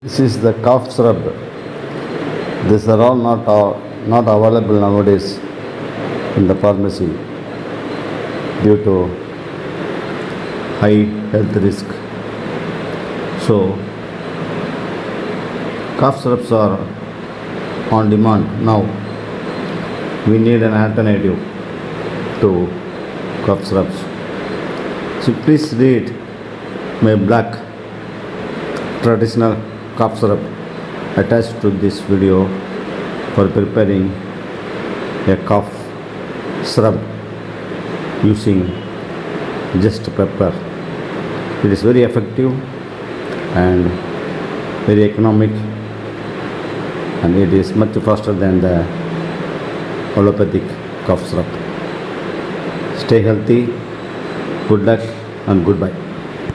This is the cough syrup. These are all not available nowadays in the pharmacy due to high health risk. So cough syrups are on demand now. We need an alternative to cough syrups. So please read my black traditional cough syrup attached to this video for preparing a cough syrup using just pepper. It is very effective and very economic, and it is much faster than the allopathic cough syrup. Stay healthy, good luck and goodbye.